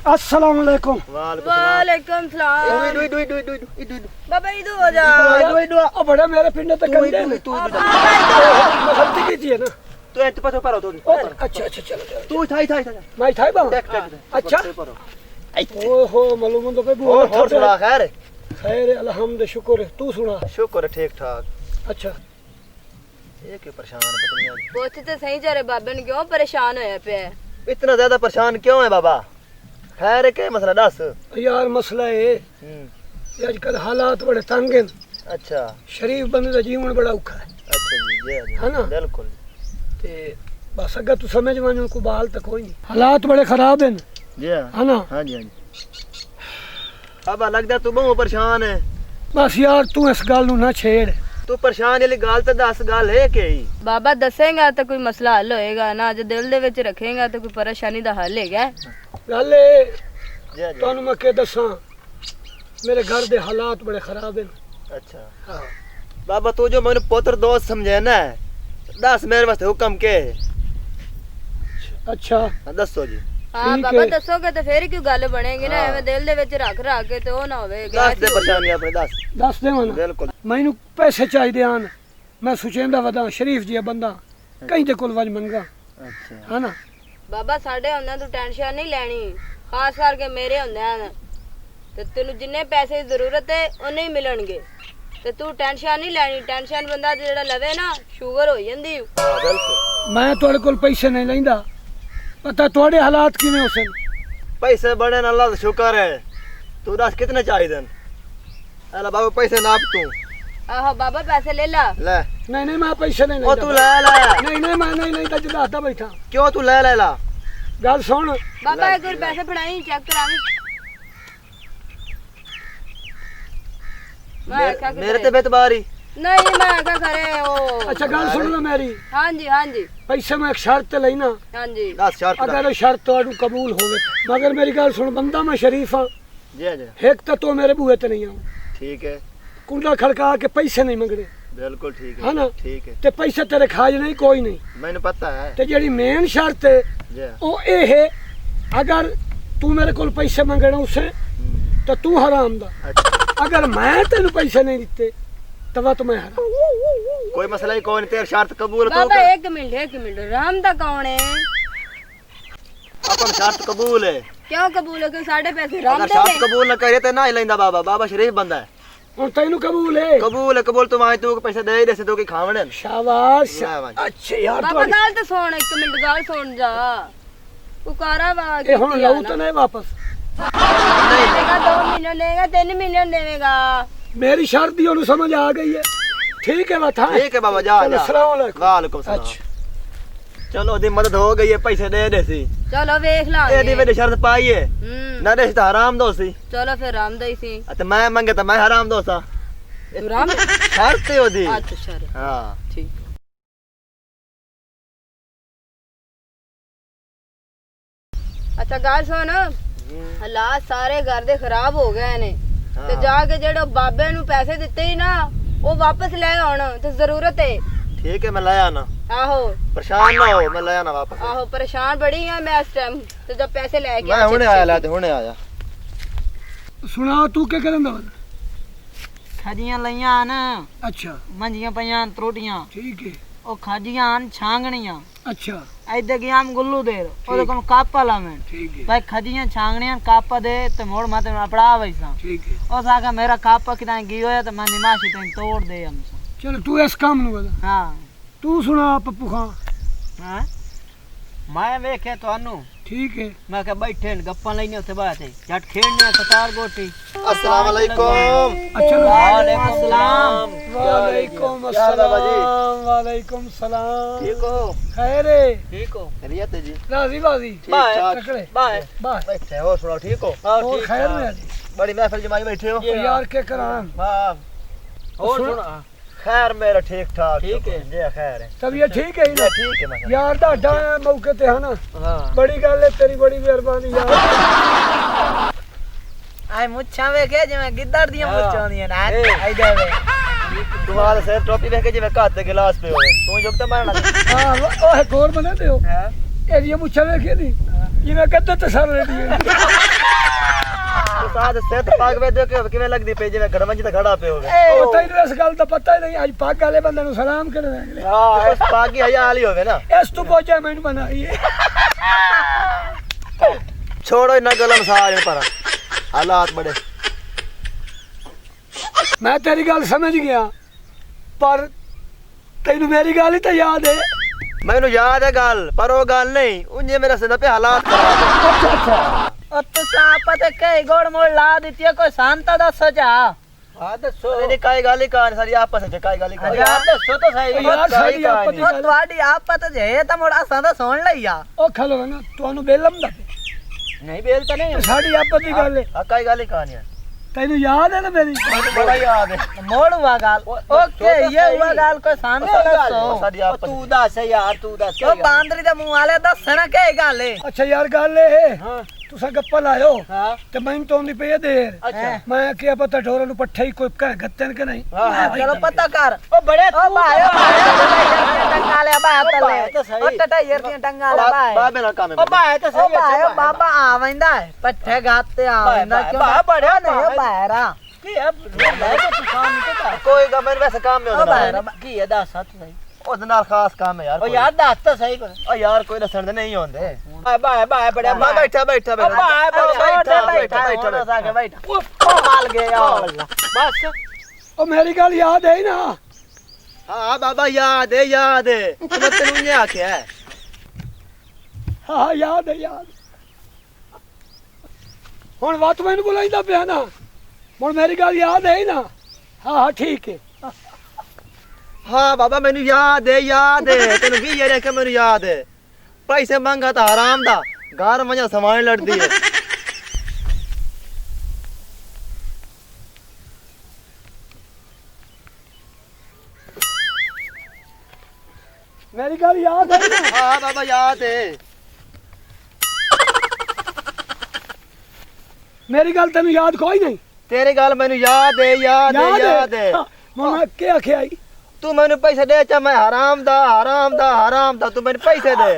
अस्सलाम वालेकुम। वालेकुम सलाम। बाबा इधर हो जा। ओ बड़ा मेरे पिंड तक कंडे ने तू गलती की थी ना तो एंत पाछो पारो तो अच्छा अच्छा चलो तू थाई मैं थाई बा अच्छा ओहो मालूम तो पे बुआ और सुना खैर खैर अल्हम्द शुक्र तू सुना शुक्र ठीक ठाक। अच्छा ये क्यों परेशान है पता नहीं यार। पूछ तो सही जा रे बाबे ने क्यों परेशान होया पे है? इतना ज्यादा परेशान क्यों है बाबा? खैर है क्या मसला दस। यार मसला है ये आजकल हालात बड़े तंग हैं। अच्छा शरीफ बंदे का जीवन बड़ा औखा है। अच्छा जी जी है ना बिल्कुल। ते बस अगर तू समझ मान को बाल तक कोई नहीं हालात बड़े खराब हैं जी है ना। हाँ जी हाँ जी बाबा लगदा तू बहुत परेशान है। बस यार तू इस गल ना छेड़ तू परेशान वाली गाल तो दस गाल है के ही बाबा दसेगा तो कोई मसला हल होएगा ना, जो दिल दे विच रखेगा तो कोई परेशानी दा हल हैगा। गल तुहानू मैं के दसां मेरे घर दे हालात बड़े खराब हैं। अच्छा हाँ बाबा तू जो मैंने पुत्र दोस्त समझे ना दस मेरे वास्ते हुक्म के है। अच्छा दसो जी। हाँ ठीक बाबा है। दसोगे तो फिर क्यों गल बनेगी ना, हाँ। एवं दिल दे विच रख के तो ना होवे दस दे परेशानी अपने दस दे ना बिल्कुल। मैनू पैसे चाहिए आन मैं सुचेंदा वदा शरीफ जी बंदा कहीं दे कोल वज मंगा अच्छा है ना। बाबा साडे हुंदे तू टेंशन नहीं लेनी, खास करके मेरे हुंदे हैं ते तेनू जिन्ने पैसे की जरूरत है उन्ने ही मिलणगे ते तू टेंशन नहीं लेनी। टेंशन बंदा जेड़ा लवे ना शुगर हो जांदी। हाँ बिल्कुल। मैं तुहाडे कोल पैसे नहीं लैंदा, पता तुहाडे हालात किवें हो सन। पैसे बड़े ना अल्लाह का शुक्र है। तू दस कितने चाहिए दिन? अल्लाह बाबा पैसे नाप तू आहो बाबा पैसे ले ला। ले नहीं नहीं मैं पैसे नहीं ओ लैंदा। तू ले ले नहीं नहीं मैं नहीं लैंदा जदाता बैठा। क्यों तू ले ले ला गल सुन बाबा एक और पैसे फड़ाई चेक करावी। मेरे ते बेतबारी नहीं मैं क्या करे ओ। अच्छा गल सुन लो मेरी हाँ जी पैसे मैं एक शर्त ते लेना हाँ जी। दस शर्त अगर वो शर्त तुहाडू कबूल होवे मगर मेरी गल सुन बंदा मैं शरीफ हां जी जी एक तो मेरे बूहे ते नहीं आऊं ठीक है कुंडा खड़का के पैसे नहीं मंगने बिल्कुल ठीक है ना। ठीक है ते पैसे तेरे खाज नहीं कोई नहीं मैंने पता है ते जेड़ी मेन शर्त है जी वो ये है अगर तू मेरे को पैसे मंगना उसे तो तू हराम दा, अच्छा अगर मैं तेन पैसे नहीं दिते तब तो मैं हराम। कोई मसला ही कौन तेरी शर्त कबूल तो बाबा कर। एक मिनट राम दा कौन है? अपन शर्त कबूल है। क्यों कबूल है? क्यों साढ़े पैसे राम अगर दे शर्त कबूल न करे तो ना ही लेंदा बाबा। बाबा शरीफ बंदा है। और तेन कबूल है? कबूल तू वहां तू पैसे दे दे से तू की खावणे शाबाश शाबाश। अच्छा यार बाबा गाल तो सुन एक मिनट गाल सुन जा पुकारा वा ये हुन लऊ तो नहीं वापस देगा 2 महीने लेगा 3 महीने देगा। मेरी शर्त दी ओनु समझ आ गई है। ठीक है बता ठीक है बाबा जा जा। अस्सलाम वालेकुम। वालेकुम सलाम। अच्छा चलो दी मदद हो गई है पैसे दे दे सी चलो वेख ला ए दी मेरी शर्त पाई है ना दे तो हराम दो सी चलो फिर राम दई सी तो मैं मंगे तो मैं हराम दो सा तू राम शर्त है ओदी। अच्छा शर हां ठीक। अच्छा गाल सुन हालात सारे घर दे खराब हो गए ने ते जाके जेड़ो बाबे नु पैसे दिते ही ना वो वापस ले आउण ते जरूरत है। ठीक है मैं ले आना। आहो परेशान ना हो मैं ले आना वापस। आहो परेशान बड़ी है मैं इस टाइम तो जब पैसे लेके मैं हुने आया लाते हुने आया। सुना तू क्या करंदा? खाजियां लइयां ना अच्छा मंजियां पईयां त्रोटियां ठीक है। ओ खाजियां छांगणियां अच्छा ऐदे गया हम गुल्लू देर ओदे कोन कापा ला मैं ठीक है भाई खाजियां छांगणियां कापा दे ते मोड़ माते अपड़ा वैसा ठीक है। ओ साका मेरा कापा किदा गियो है तो मैं निमाशी तेन तोड़ दे हम चल तू इस काम नु बता हां तू सुना पप्पू खां। हां मैं वेखे तोनु ठीक है मैं के बैठे न गप्पा लईने उते बात है जट खेड़ने कतार गोटी। अस्सलाम वालेकुम। अच्छा वालेकुम सलाम। वालेकुम क्या हाल है बाबा जी? अस्सलाम वालेकुम सलाम। ठीक हो? खैर है ठीक हो? खैरियत है जी। राजी बाजी बाय ठाक। तकड़े बाय बाय बैठे हो सुनाओ ठीक हो? हां और ठीक खैर में जी बड़ी महफिल जमाई बैठे हो? यार के करान हां और सुन- सुना खैर मेरा ठीक ठाक ठीक है। जी खैर है। तबीयत ठीक है ही ना? ठीक है मैं यार डाडा है मौके ते है ना। हां बड़ी गल है तेरी बड़ी मेहरबानी यार। आई मुच्छां वेखे जिवें गिद्दड़ दियां मुच्छां होंदियां ना ऐदे वे तुम्हारे से टोपी देख के जी मैं काट दे गिलास पे होवे तू जोगता मारना। हां ओए गोर बने दे हो हां एरिया मुच्छा देखे नी ये मैं कद्दे ते सर रेडी है ਤੇ ਸਿੱਧ ਪੱਗ ਵੇ ਦੇਖੋ ਕਿਵੇਂ ਲੱਗਦੀ ਪਈ ਜਿਵੇਂ ਗਰਮ ਚ ਖੜਾ ਪਿਆ ਹੋਵੇ ਉਹ ਤੈਨੂੰ ਇਸ ਗੱਲ ਦਾ ਪਤਾ ਹੀ ਨਹੀਂ ਅੱਜ ਪੱਗ ਵਾਲੇ ਬੰਦੇ ਨੂੰ ਸਲਾਮ ਕਰਨਾ ਅਗਲੇ ਹਾਂ ਉਸ ਪੱਗ ਹੀ ਹਯਾ ਵਾਲੀ ਹੋਵੇ ਨਾ ਇਸ ਤੋਂ ਪਹੁੰਚਿਆ ਮੈਨੂੰ ਬਣਾਈ ਹੈ छोड़ो इन्ना गलम सारे पर हालात बड़े मैं तेरी गल समझ गया पर तेनू मेरी गल ही तो याद है मैनू याद है गल पर वो गल नहीं उन्हें मेरे से पे हालात खराब है अच्छा अच्छा ਉਹ ਤੁਸੀਂ ਆਪਾਂ ਤੇ ਕਈ ਗੋੜ ਮੋੜ ਲਾ ਦਿੱਤੀ ਹੈ, ਕੋਈ ਸੰਤਾ ਦੱਸੋ ਜਾ। हां दसो नहीं काई गल ही कहानी सारी आपस में काई गल ही कहानी यार दसो तो सही। यार सारी आपस ਉਹ ਤੁਹਾਡੀ ਆਪਤ ਜੇ ਤਾਂ ਮੋੜਾ ਸੰਦਾ ਸੁਣ ਲਈਆ। ओ खलो ना ਤੁਹਾਨੂੰ ਬੇਲਮ ਦਾ नहीं बेलता नहीं ਸਾਡੀ ਆਪਸ ਦੀ ਗੱਲ ਹੈ हां काई गल ही कहानी है ਤੈਨੂੰ ਯਾਦ ਹੈ ਨਾ ਮੇਰੀ मुझे बड़ा याद है ਮੋੜ हुआ गाल ओके ये हुआ गाल कोई संता दसो। सारी आपस ਤੂੰ ਦੱਸ ਯਾਰ ਤੂੰ ਦੱਸ। ਉਹ ਬਾਂਦਰੀ ਦੇ ਮੂੰਹ ਵਾਲੇ ਦੱਸਣਾ ਕੀ ਗੱਲ ਏ। ਅੱਛਾ ਯਾਰ ਗੱਲ ਇਹ ਹੈ हां ਤੁਸੀਂ ਗੱਪਾ ਲਾਇਓ हां ਤੇ ਮੈਨੂੰ ਤੋਂ ਨਹੀਂ ਪਈ ਦੇਰ अच्छा ਮੈਂ ਕਿਹਾ ਪਤਾ ਢੋਰਾਂ ਨੂੰ ਪੱਠੇ ਹੀ ਕੋਈ ਘਰ ਗੱਤਨ ਕਿ ਨਹੀਂ हां ਚਲੋ ਪਤਾ ਕਰ। ओ बड़े ਉਹ ਭਾਇਓ ਟੰਗਾ ਲਿਆ ਬਾ ਤਲੇ। ਉਹ ਟਟਾਈਰ ਦੀਆਂ ਟੰਗਾ ਲਿਆ ਬਾ। बाबे ना काम है ਉਹ ਭਾਇ ਤਾਂ ਸਹੀ ਹੈ ਬਾਬਾ ਆਵੰਦਾ ਹੈ ਪੱਠੇ ਗਾਤੇ ਆਵੰਦਾ ਕਿਉਂ ਬਾ ਬੜਿਆ ਨਹੀਂ ਉਹ ਭਾਇਰਾ की है मैं तो तूफान नहीं कोई का मेरे वैसे काम में ਉਹ होता ਭਾਇਰਾ ਕੀ ਹੈ ਦੱਸ ਸੱਚ ਸਹੀ। ਉਹਦੇ ਨਾਲ ਖਾਸ ਕੰਮ ਹੈ ਯਾਰ ਉਹ ਯਾਰ ਦੱਸ ਤਾਂ ਸਹੀ ਕੋਈ। ਓ ਯਾਰ ਕੋਈ ਦੱਸਣ ਦੇ ਨਹੀਂ ਹੁੰਦੇ ਬਾਏ ਬਾਏ ਬੜਿਆ ਮੈਂ ਬੈਠਾ ਬੈਠਾ ਉਹ ਬਾਏ ਬੈਠਾ ਬੈਠਾ ਬੈਠਾ ਬੈਠਾ ਉਹ ਮਾਲ ਗਏ ਯਾਰ ਬਸ। ਉਹ ਮੇਰੀ ਗੱਲ ਯਾਦ ਹੈ ਨਾ ਹਾਂ ਬਾਬਾ ਯਾਦ ਹੈ ਮੈਂ ਤੈਨੂੰ ਨਹੀਂ ਆਖਿਆ ਹਾਂ ਯਾਦ ਹੈ ਯਾਦ ਹੁਣ ਬਾਤ ਮੈਨੂੰ ਬੁਲਾਈਂਦਾ ਪਿਆ ਨਾ ਹੁਣ ਮੇਰੀ ਗੱਲ ਯਾਦ ਹੈ ਨਾ ਹਾਂ ਠੀਕ ਹੈ ਹਾਂ ਬਾਬਾ ਮੈਨੂੰ ਯਾਦ ਹੈ ਤੈਨੂੰ ਵੀ ਯਾਰ ਕਿ ਮੈਨੂੰ ਯਾਦ ਹੈ ਪੈਸੇ ਮੰਗਾ ਤਾਂ ਹਰਾਮ ਦਾ ਘਰ ਮਜਾ ਸਮਾਨ ਲੜਦੀ ਹੈ ਮੇਰੀ ਗੱਲ ਯਾਦ ਹੈ ਨਾ ਹਾਂ ਬਾਬਾ ਯਾਦ ਹੈ ਮੇਰੀ ਗੱਲ ਤੈਨੂੰ ਯਾਦ ਕੋਈ ਨਹੀਂ ਤੇਰੀ ਗੱਲ ਮੈਨੂੰ ਯਾਦ ਹੈ ਮੈਂ ਕੀ ਆਖਿਆ ਤੂੰ ਮੈਨੂੰ ਪੈਸੇ ਦੇ ਚਾ ਮੈਂ ਹਰਾਮ ਦਾ ਤੂੰ ਮੈਨੂੰ ਪੈਸੇ ਦੇ